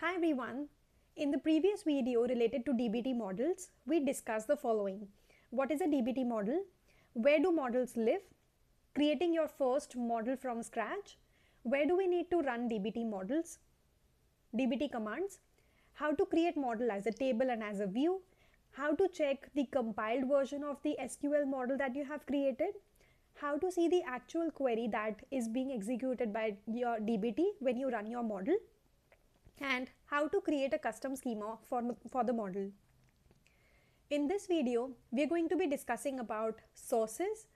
Hi everyone. In the previous video related to DBT models, we discussed the following. What is a DBT model? Where do models live? Creating your first model from scratch. Where do we need to run DBT models? DBT commands. How to create model as a table and as a view. How to check the compiled version of the SQL model that you have created. How to see the actual query that is being executed by your DBT when you run your model, and how to create a custom schema for the model. In this video, we are going to be discussing about sources,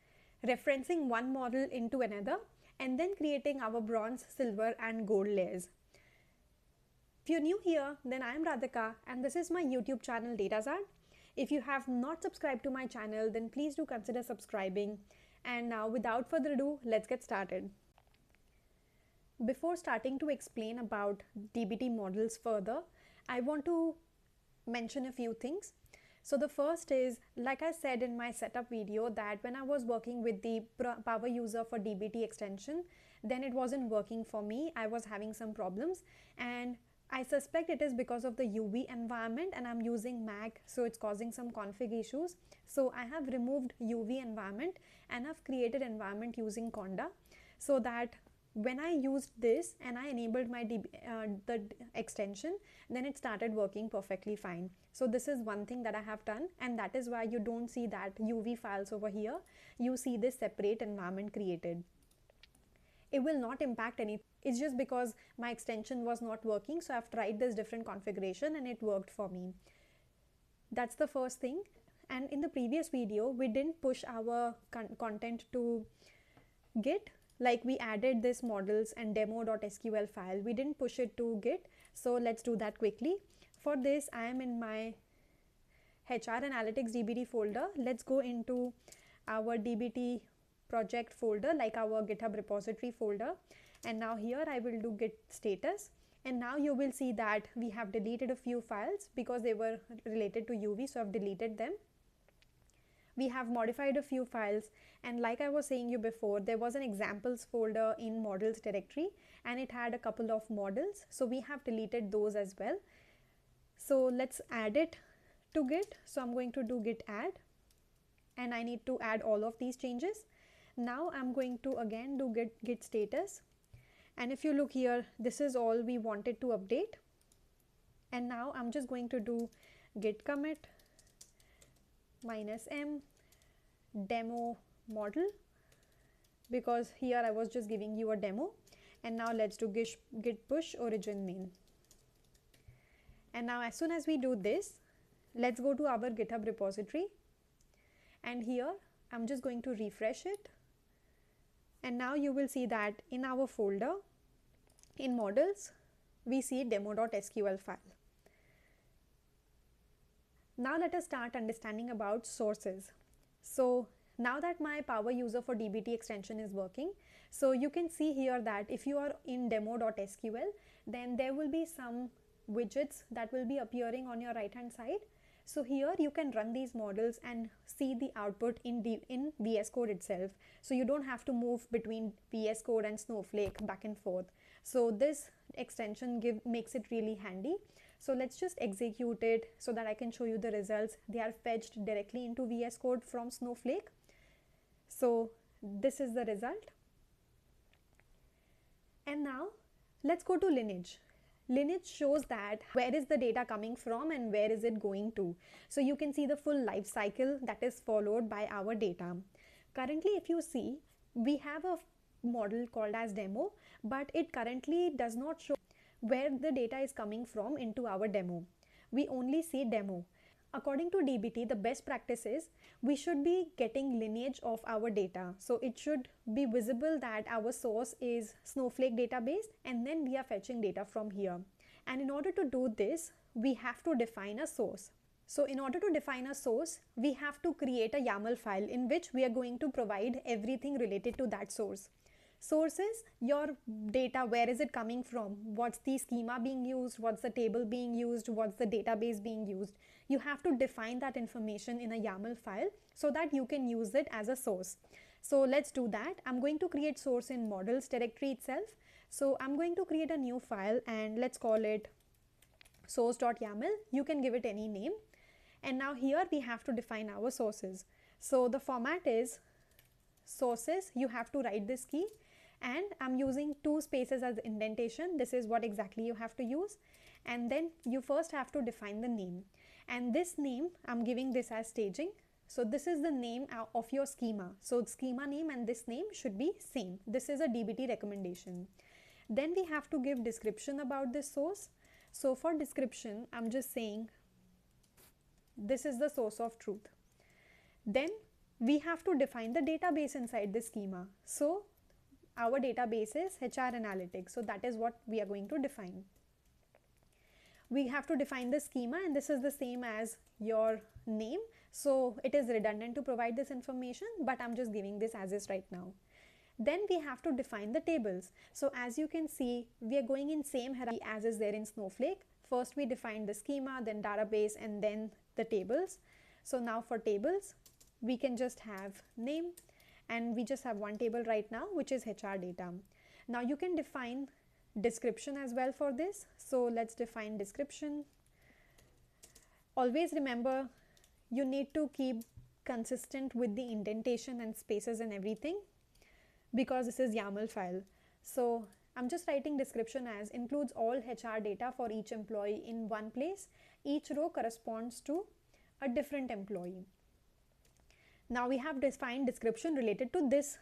referencing one model into another, and then creating our bronze, silver, and gold layers. If you're new here, then I am Radhika, and this is my YouTube channel DataZard. If you have not subscribed to my channel, then please do consider subscribing. And now, without further ado, let's get started. Before starting to explain about DBT models further, I want to mention a few things. So the first is, like I said in my setup video, that when I was working with the power user for DBT extension, then it wasn't working for me. I was having some problems, and I suspect it is because of the UV environment, and I'm using Mac, so it's causing some config issues. So I have removed UV environment and I've created environment using Conda, so that when I used this and I enabled my the extension, then it started working perfectly fine. So this is one thing that I have done, and that is why you don't see that UV files over here. You see this separate environment created. It will not impact anything. It's just because my extension was not working, so I've tried this different configuration and it worked for me. That's the first thing. And in the previous video, we didn't push our content to Git. Like, we added this models and demo.sql file. We didn't push it to Git. So let's do that quickly. For this, I am in my HR Analytics DBT folder. Let's go into our DBT project folder, like our GitHub repository folder. And now here I will do git status. And now you will see that we have deleted a few files because they were related to UV. So I've deleted them. We have modified a few files, and like I was saying you before, there was an examples folder in models directory and it had a couple of models, so we have deleted those as well. So let's add it to Git. So I'm going to do git add, and I need to add all of these changes. Now I'm going to again do git status, and if you look here, this is all we wanted to update. And now I'm just going to do git commit -m demo model, because here I was just giving you a demo. And now let's do git push origin main. And now as soon as we do this, let's go to our GitHub repository, and here I'm just going to refresh it. And now you will see that in our folder in models we see demo.sql file. Now let us start understanding about sources. So now that my power user for DBT extension is working, so you can see here that if you are in demo.sql, then there will be some widgets that will be appearing on your right hand side. So here you can run these models and see the output in VS Code itself. So you don't have to move between VS Code and Snowflake back and forth. So this extension makes it really handy. So let's just execute it so that I can show you the results. They are fetched directly into VS Code from Snowflake. So this is the result. And now let's go to Lineage. Lineage shows that where is the data coming from and where is it going to. So you can see the full life cycle that is followed by our data. Currently, if you see, we have a model called as demo, but it currently does not show where the data is coming from into our demo. We only see demo. According to DBT, the best practice is we should be getting lineage of our data. So it should be visible that our source is Snowflake database, and then we are fetching data from here. And in order to do this, we have to define a source. So in order to define a source, we have to create a YAML file in which we are going to provide everything related to that source. Sources, your data, where is it coming from? What's the schema being used? What's the table being used? What's the database being used? You have to define that information in a YAML file so that you can use it as a source. So let's do that. I'm going to create source in models directory itself. So I'm going to create a new file and let's call it source.yml, you can give it any name. And now here we have to define our sources. So the format is sources, you have to write this key, and I'm using 2 spaces as indentation. This is what exactly you have to use. And then you first have to define the name, and this name I'm giving this as staging. So this is the name of your schema. So schema name and this name should be same. This is a DBT recommendation. Then we have to give description about this source. So for description, I'm just saying this is the source of truth. Then we have to define the database inside this schema. So our database is HR Analytics. So that is what we are going to define. We have to define the schema, and this is the same as your name. So it is redundant to provide this information, but I'm just giving this as is right now. Then we have to define the tables. So as you can see, we are going in same hierarchy as is there in Snowflake. First we define the schema, then database, and then the tables. So now for tables, we can just have name, and we just have one table right now, which is HR data. Now you can define description as well for this. So let's define description. Always remember, you need to keep consistent with the indentation and spaces and everything, because this is YAML file. So I'm just writing description as includes all HR data for each employee in one place. Each row corresponds to a different employee. Now we have defined description related to this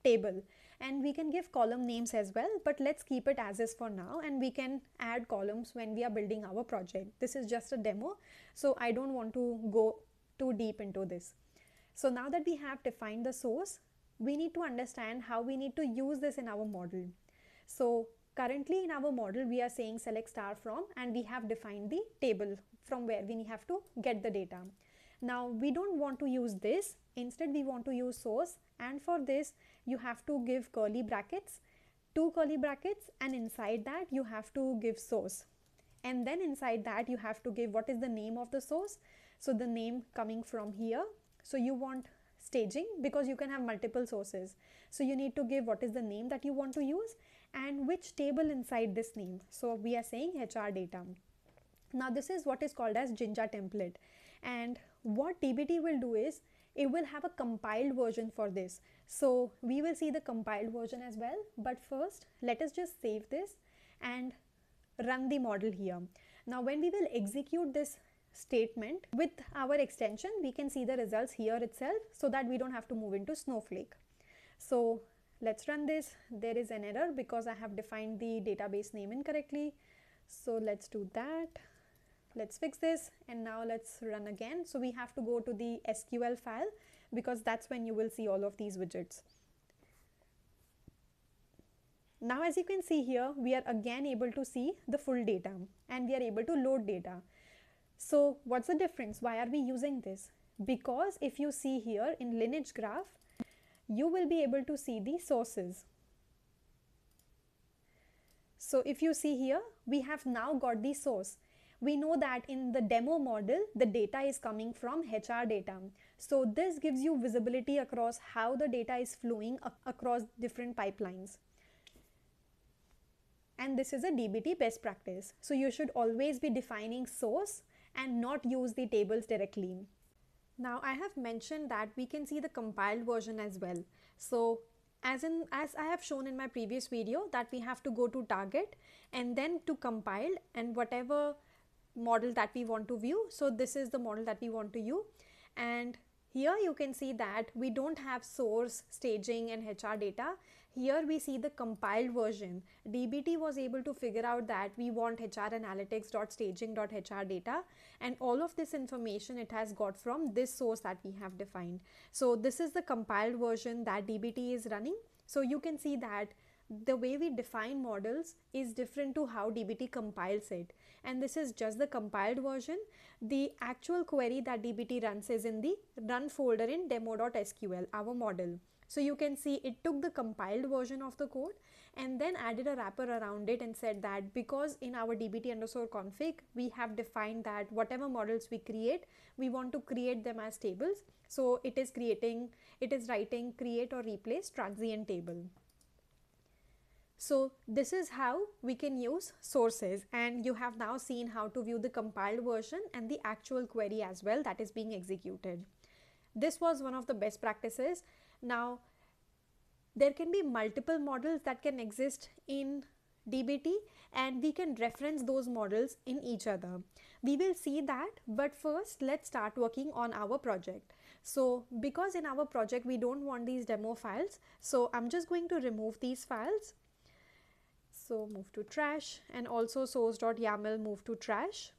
table, and we can give column names as well, but let's keep it as is for now, and we can add columns when we are building our project. This is just a demo, so I don't want to go too deep into this. So now that we have defined the source, we need to understand how we need to use this in our model. So currently in our model, we are saying select star from, and we have defined the table from where we have to get the data. Now we don't want to use this. Instead, we want to use source, and for this you have to give curly brackets, 2 curly brackets, and inside that you have to give source, and then inside that you have to give what is the name of the source. So the name coming from here. So you want staging because you can have multiple sources. So you need to give what is the name that you want to use and which table inside this name. So we are saying HR data. Now this is what is called as Jinja template, and what DBT will do is it will have a compiled version for this. So we will see the compiled version as well, but first let us just save this and run the model here. Now when we will execute this statement with our extension, we can see the results here itself, so that we don't have to move into Snowflake. So let's run this. There is an error because I have defined the database name incorrectly. So let's do that. Let's fix this, and now let's run again. So we have to go to the SQL file, because that's when you will see all of these widgets. Now as you can see here, we are again able to see the full data, and we are able to load data. So what's the difference? Why are we using this? Because if you see here in Lineage graph, you will be able to see the sources. So if you see here, we have now got the source. We know that in the demo model, the data is coming from HR data. So this gives you visibility across how the data is flowing across different pipelines. And this is a DBT best practice. So you should always be defining source and not use the tables directly. Now I have mentioned that we can see the compiled version as well. So as I have shown in my previous video, that we have to go to target and then to compile, and whatever model that we want to view. So this is the model that we want to view, and here you can see that we don't have source, staging and HR data. Here we see the compiled version. DBT was able to figure out that we want HR analytics.staging.hr data, and all of this information it has got from this source that we have defined. So this is the compiled version that DBT is running. So you can see that the way we define models is different to how DBT compiles it, and this is just the compiled version. The actual query that DBT runs is in the run folder in demo.sql, our model. So you can see it took the compiled version of the code and then added a wrapper around it and said that because in our dbt_config we have defined that whatever models we create, we want to create them as tables. So it is writing create or replace transient table. So this is how we can use sources, and you have now seen how to view the compiled version and the actual query as well that is being executed. This was one of the best practices. Now there can be multiple models that can exist in DBT, and we can reference those models in each other. We will see that, but first let's start working on our project. So because in our project we don't want these demo files, so I'm just going to remove these files. So move to trash, and also source.yml move to trash.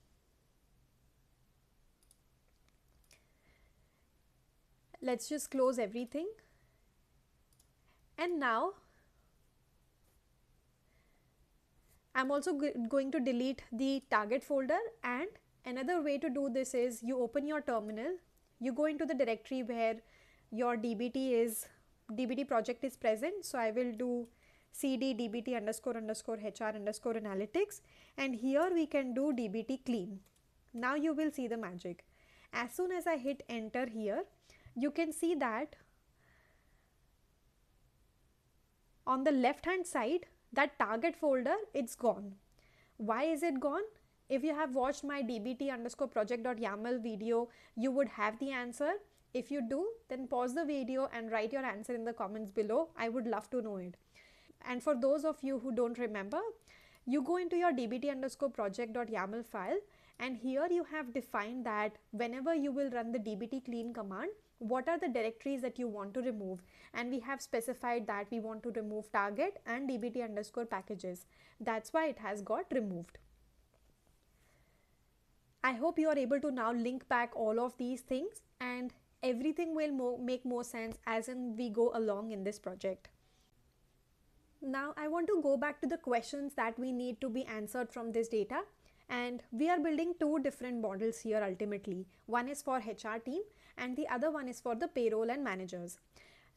Let's just close everything. And now I'm also going to delete the target folder, and another way to do this is you open your terminal, you go into the directory where your DBT project is present. So I will do cd dbt __hr _analytics, and here we can do dbt clean. Now you will see the magic. As soon as I hit enter here, you can see that on the left hand side, that target folder, it's gone. Why is it gone? If you have watched my dbt_project.yaml video, you would have the answer. If you do, then pause the video and write your answer in the comments below. I would love to know it. And for those of you who don't remember, you go into your dbt_project.yaml file, and here you have defined that whenever you will run the dbt clean command, what are the directories that you want to remove, and we have specified that we want to remove target and dbt_packages. That's why it has got removed. I hope you are able to now link back all of these things, and everything will make more sense as we go along in this project. Now I want to go back to the questions that we need to be answered from this data, and we are building two different models here ultimately. One is for HR team and the other one is for the payroll and managers.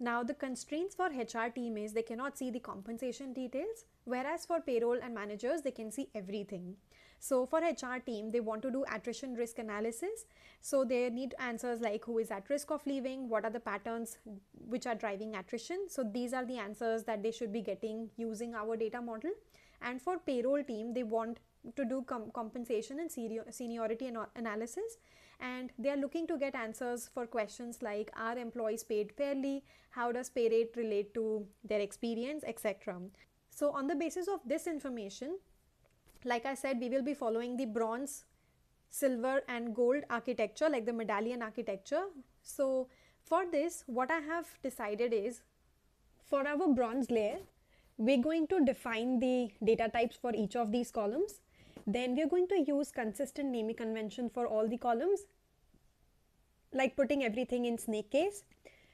Now the constraints for HR team is they cannot see the compensation details, whereas for payroll and managers they can see everything. So for HR team, they want to do attrition risk analysis. So they need answers like who is at risk of leaving, what are the patterns which are driving attrition. So these are the answers that they should be getting using our data model. And for payroll team, they want to do compensation and seniority analysis, and they are looking to get answers for questions like are employees paid fairly, how does pay rate relate to their experience, etc. So on the basis of this information, like I said, we will be following the bronze, silver and gold architecture, like the medallion architecture. So for this, what I have decided is, for our bronze layer, we're going to define the data types for each of these columns. Then we're going to use consistent naming convention for all the columns, like putting everything in snake case.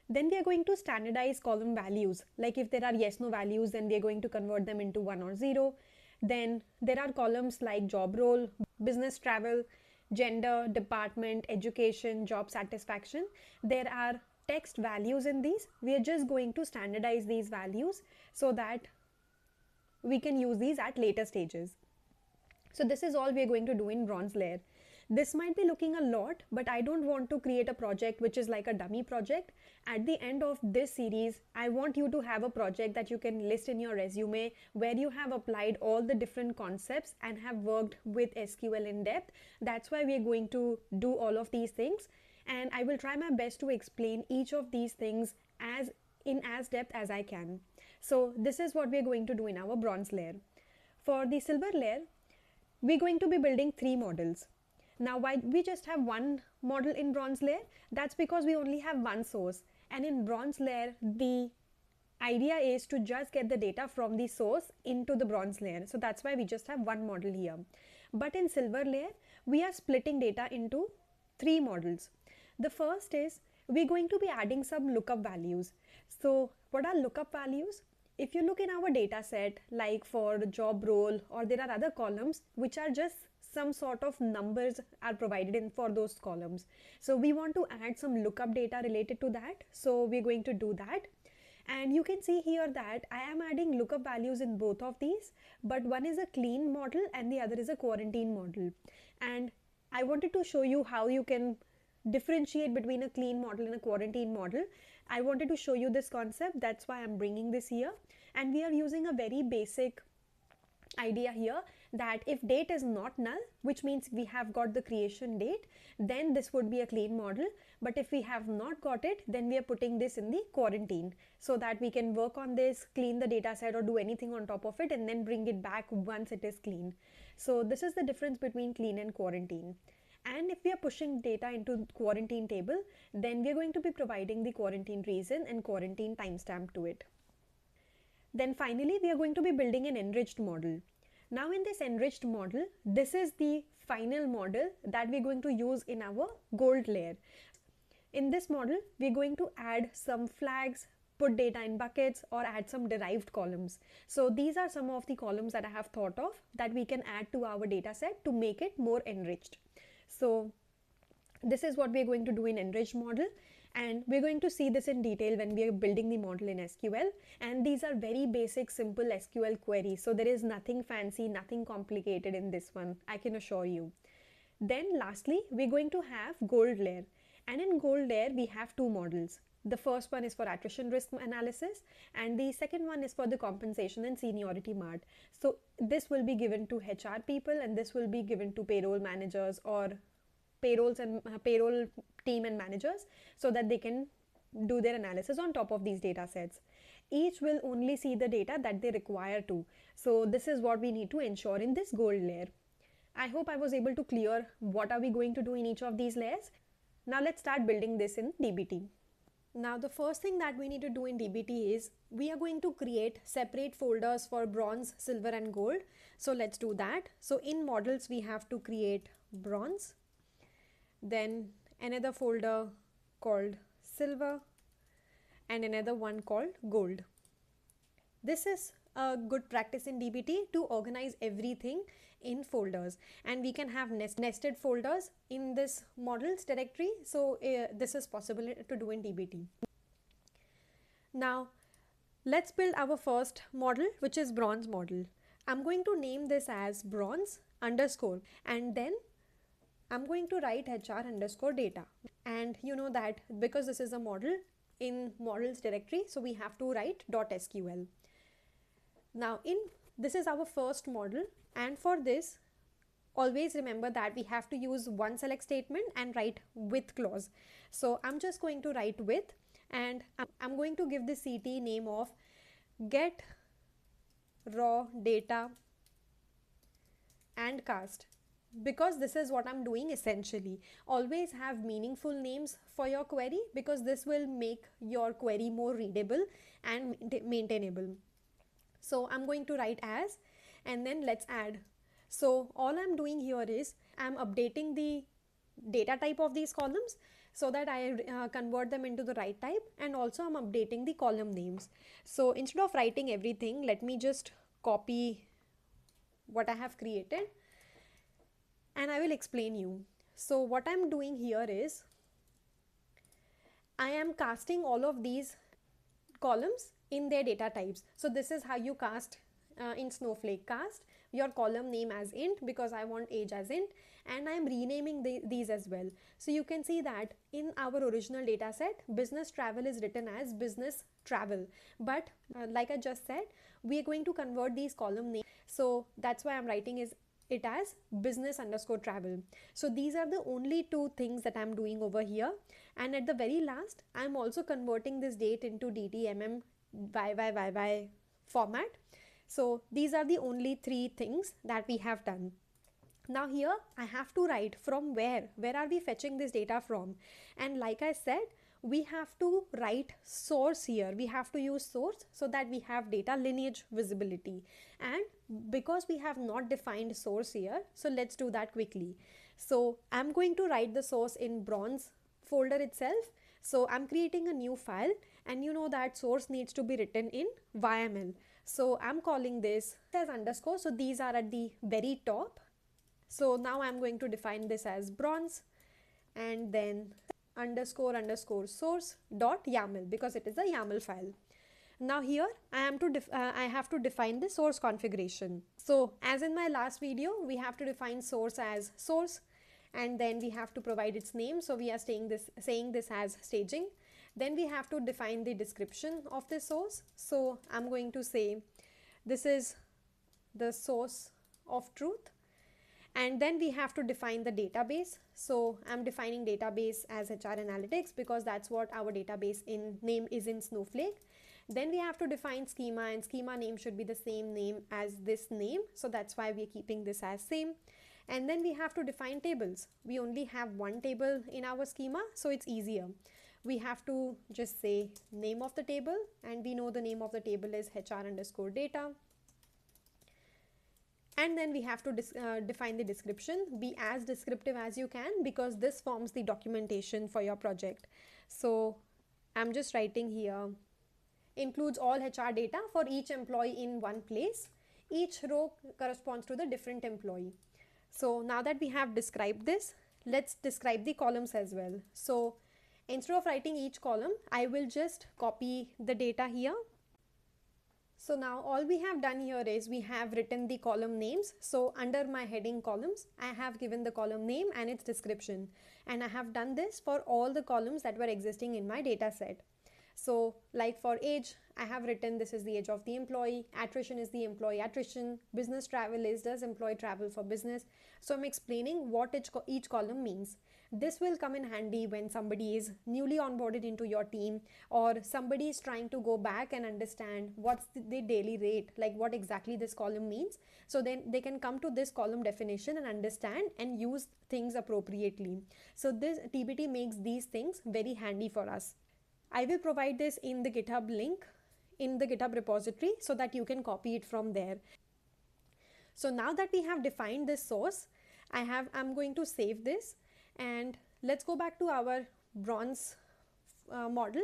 Then we are going to standardize column values, like if there are yes no values, then we are going to convert them into 1 or 0. Then there are columns like job role, business travel, gender, department, education, job satisfaction. There are text values in these. We are just going to standardize these values so that we can use these at later stages. So this is all we are going to do in bronze layer. This might be looking a lot, but I don't want to create a project which is like a dummy project. At the end of this series, I want you to have a project that you can list in your resume where you have applied all the different concepts and have worked with SQL in depth. That's why we are going to do all of these things, and I will try my best to explain each of these things in as depth as I can. So this is what we are going to do in our bronze layer. For the silver layer, we're going to be building 3 models. Now, why we just have one model in bronze layer? That's because we only have one source, and in bronze layer, the idea is to just get the data from the source into the bronze layer. So that's why we just have one model here. But in silver layer, we are splitting data into 3 models. The first is we're going to be adding some lookup values. So what are lookup values? If you look in our data set, like for job role, or there are other columns which are just some sort of numbers are provided in for those columns. So we want to add some lookup data related to that. So we're going to do that. And you can see here that I am adding lookup values in both of these, but one is a clean model and the other is a quarantine model. And I wanted to show you how you can differentiate between a clean model and a quarantine model, I wanted to show you this concept. That's why I'm bringing this here. And we are using a very basic idea here, that if date is not null, which means we have got the creation date, then this would be a clean model. But if we have not got it, then we are putting this in the quarantine, so that we can work on this, clean the data set, or do anything on top of it, and then bring it back once it is clean. So this is the difference between clean and quarantine. And if we are pushing data into quarantine table, then we are going to be providing the quarantine reason and quarantine timestamp to it. Then finally, we are going to be building an enriched model. Now in this enriched model, this is the final model that we're going to use in our gold layer. In this model, we're going to add some flags, put data in buckets, or add some derived columns. So these are some of the columns that I have thought of that we can add to our data set to make it more enriched. So this is what we're going to do in enriched model, and we're going to see this in detail when we are building the model in SQL. And these are very basic, simple SQL queries, so there is nothing fancy, nothing complicated in this one, I can assure you. Then lastly, we're going to have gold layer, and in gold layer we have two models. The first one is for attrition risk analysis, and the second one is for the compensation and seniority mart. So this will be given to HR people, and this will be given to payroll managers or payrolls and payroll team and managers, so that they can do their analysis on top of these data sets. Each will only see the data that they require to. So this is what we need to ensure in this gold layer. I hope I was able to clear what are we going to do in each of these layers. Now let's start building this in DBT. Now the first thing that we need to do in DBT is we are going to create separate folders for bronze, silver and gold. So let's do that. So in models we have to create bronze, then another folder called silver, and another one called gold. This is a good practice in DBT to organize everything in folders, and we can have nested folders in this models directory. So this is possible to do in DBT. Now let's build our first model, which is bronze model. I'm going to name this as bronze underscore, and then I'm going to write HR underscore data. And you know that because this is a model in models directory, so we have to write .sql. Now this is our first model, and for this always remember that we have to use one select statement and write with clause. So I'm just going to write with, and I'm going to give the CT name of get raw data and cast, because this is what I'm doing essentially. Always have meaningful names for your query, because this will make your query more readable and maintainable. So I'm going to write as, and then let's add. So all I'm doing here is I'm updating the data type of these columns so that I convert them into the right type, and also I'm updating the column names. So instead of writing everything, let me just copy what I have created and I will explain you. So what I'm doing here is I am casting all of these columns in their data types. So this is how you cast in Snowflake. Cast your column name as int, because I want age as int, and I am renaming these as well. So you can see that in our original data set, business travel is written as business travel, but like I just said, we are going to convert these column names. So that's why I'm writing it as business underscore travel. So these are the only two things that I'm doing over here. And at the very last, I'm also converting this date into DTMM YYYY format. So these are the only three things that we have done. Now here I have to write from where are we fetching this data from, and like I said, we have to write source here. We have to use source so that we have data lineage visibility, and because we have not defined source here, so let's do that quickly. So I'm going to write the source in bronze folder itself. So I'm creating a new file, and you know that source needs to be written in YML. So I'm calling this as underscore, so these are at the very top. So now I'm going to define this as bronze, and then underscore source dot YAML, because it is a YAML file. Now here I have to define the source configuration. So as in my last video, we have to define source as source, and then we have to provide its name. So we are saying this as staging. Then we have to define the description of the source. So I'm going to say this is the source of truth. And then we have to define the database. So I'm defining database as HR Analytics because that's what our database in name is in Snowflake. Then we have to define schema, and schema name should be the same name as this name. So that's why we're keeping this as same. And then we have to define tables. We only have one table in our schema, so it's easier. We have to just say name of the table, and we know the name of the table is HR_data. And then we have to define the description. Be as descriptive as you can because this forms the documentation for your project. So I'm just writing here, includes all HR data for each employee in one place. Each row corresponds to the different employee. So now that we have described this, let's describe the columns as well. So instead of writing each column, I will just copy the data here. So now all we have done here is we have written the column names. So under my heading columns, I have given the column name and its description. And I have done this for all the columns that were existing in my data set. So like for age, I have written this is the age of the employee, attrition is the employee attrition, business travel is does employee travel for business. So I'm explaining what each column means. This will come in handy when somebody is newly onboarded into your team, or somebody is trying to go back and understand what's the daily rate, like what exactly this column means. So then they can come to this column definition and understand and use things appropriately. So this TBT makes these things very handy for us. I will provide this in the GitHub link in the GitHub repository so that you can copy it from there. So now that we have defined this source, I'm going to save this, and let's go back to our bronze model,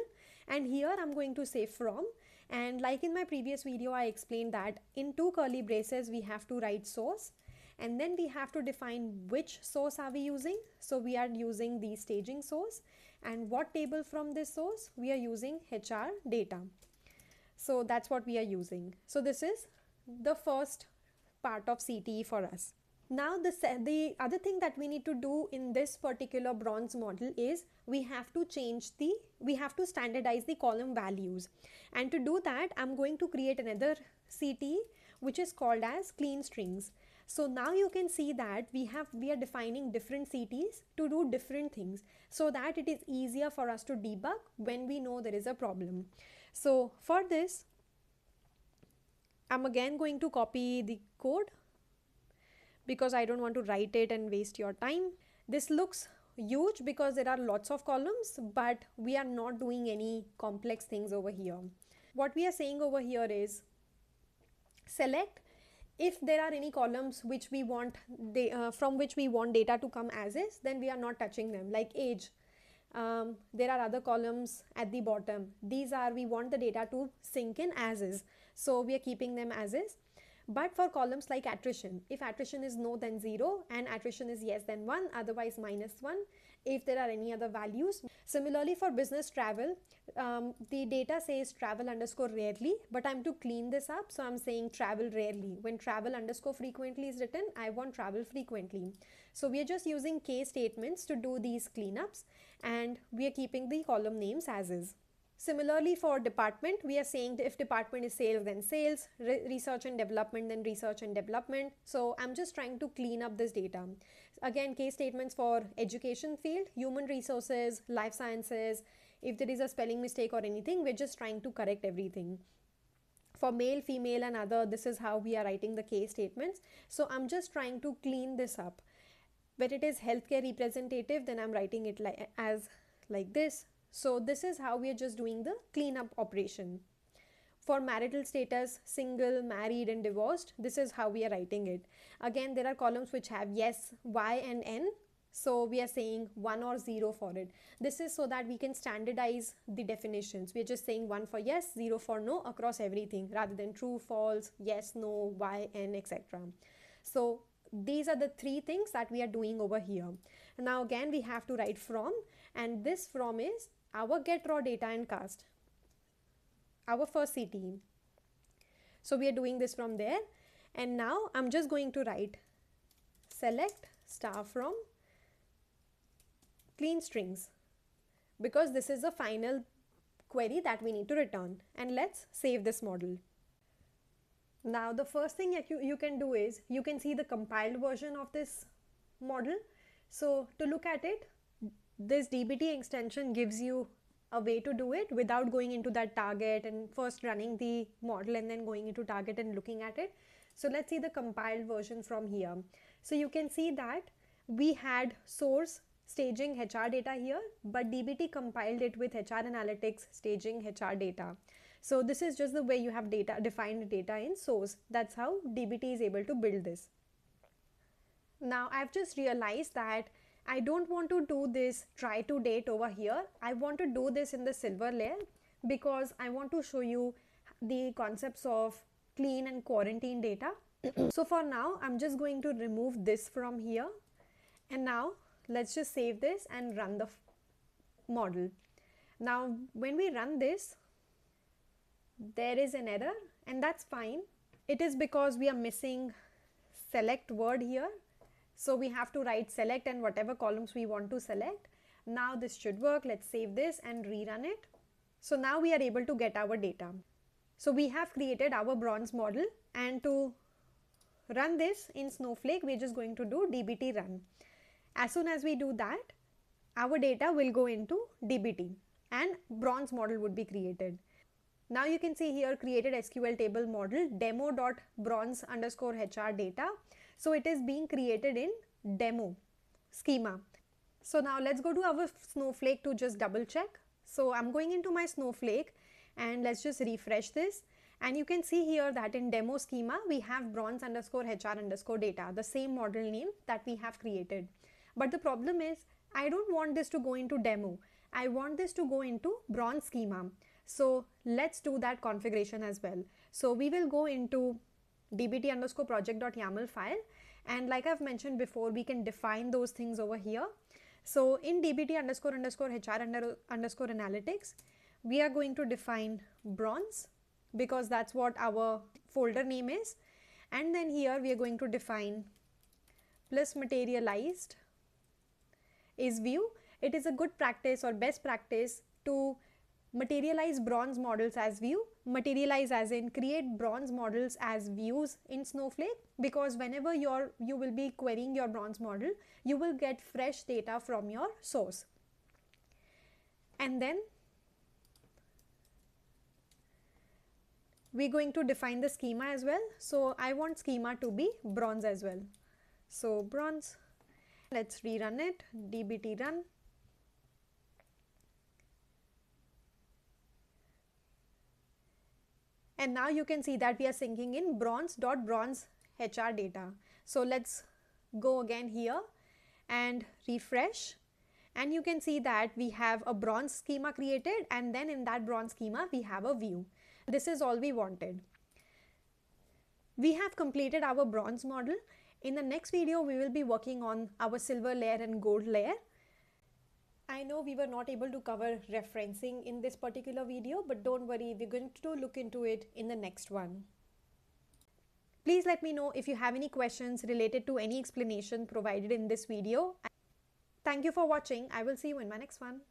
and here I'm going to say from, and like in my previous video I explained that in 2 curly braces we have to write source, and then we have to define which source are we using. So we are using the staging source, and what table from this source we are using HR data. So that's what we are using. So this is the first part of CTE for us. Now the other thing that we need to do in this particular bronze model is we have to standardize the column values, and to do that I'm going to create another CTE which is called as clean strings. So now you can see that we are defining different CTs to do different things so that it is easier for us to debug when we know there is a problem. So for this I'm again going to copy the code because I don't want to write it and waste your time. This looks huge because there are lots of columns, but we are not doing any complex things over here. What we are saying over here is select if there are any columns which we want from which we want data to come as is, then we are not touching them. Like age, there are other columns at the bottom. These are we want the data to sync in as is, so we are keeping them as is. But for columns like attrition, if attrition is no then 0 and attrition is yes then 1, otherwise -1 if there are any other values. Similarly for business travel, the data says travel underscore rarely, but I'm to clean this up, so I'm saying travel rarely. When travel underscore frequently is written, I want travel frequently. So we are just using case statements to do these cleanups, and we are keeping the column names as is. Similarly for department, we are saying if department is sales then sales, research and development then research and development. So I'm just trying to clean up this data. Again, case statements for education field, human resources, life sciences. If there is a spelling mistake or anything, we're just trying to correct everything. For male, female and other, this is how we are writing the case statements. So I'm just trying to clean this up. When it is healthcare representative, then I'm writing it like this. So this is how we are just doing the cleanup operation. For marital status, single, married and divorced, this is how we are writing it. Again, there are columns which have yes, y and n. So we are saying 1 or 0 for it. This is so that we can standardize the definitions. We are just saying 1 for yes, 0 for no across everything rather than true, false, yes, no, y, n, etc. So these are the 3 things that we are doing over here. Now again, we have to write from, and this from is our get raw data and cast, our first CTE. So we are doing this from there, and now I'm just going to write select star from clean strings, because this is the final query that we need to return. And let's save this model. Now the first thing that you can do is you can see the compiled version of this model. So to look at it, this dbt extension gives you a way to do it without going into that target and first running the model and then going into target and looking at it. So let's see the compiled version from here. So you can see that we had source staging HR data here, but dbt compiled it with HR analytics staging HR data. So this is just the way you have data defined data in source. That's how dbt is able to build this. Now I've just realized that I don't want to do this try to date over here. I want to do this in the silver layer because I want to show you the concepts of clean and quarantine data. So for now, I'm just going to remove this from here. And now let's just save this and run the model. Now when we run this, there is an error, and that's fine. It is because we are missing select word here. So we have to write select and whatever columns we want to select. Now this should work. Let's save this and rerun it. So now we are able to get our data. So we have created our bronze model, and to run this in Snowflake, we're just going to do dbt run. As soon as we do that, our data will go into dbt and bronze model would be created. Now you can see here created SQL table model demo.bronze_HR data. So it is being created in demo schema. So now let's go to our Snowflake to just double check. So I'm going into my Snowflake and let's just refresh this. And you can see here that in demo schema, we have bronze_HR_data, the same model name that we have created. But the problem is I don't want this to go into demo. I want this to go into bronze schema. So let's do that configuration as well. So we will go into dbt_project.yml file, and like I've mentioned before, we can define those things over here. So in dbt_HR_analytics, we are going to define bronze because that's what our folder name is, and then here we are going to define plus materialized is view. It is a good practice or best practice to materialize bronze models as view. Materialize as in create bronze models as views in Snowflake, because whenever you will be querying your bronze model, you will get fresh data from your source. And then we're going to define the schema as well. So I want schema to be bronze as well. So bronze, let's rerun it, dbt run. And now you can see that we are syncing in bronze.bronze HR data. So let's go again here and refresh. And you can see that we have a bronze schema created, and then in that bronze schema, we have a view. This is all we wanted. We have completed our bronze model. In the next video, we will be working on our silver layer and gold layer. I know we were not able to cover referencing in this particular video, but don't worry, we're going to look into it in the next one. Please let me know if you have any questions related to any explanation provided in this video. Thank you for watching. I will see you in my next one.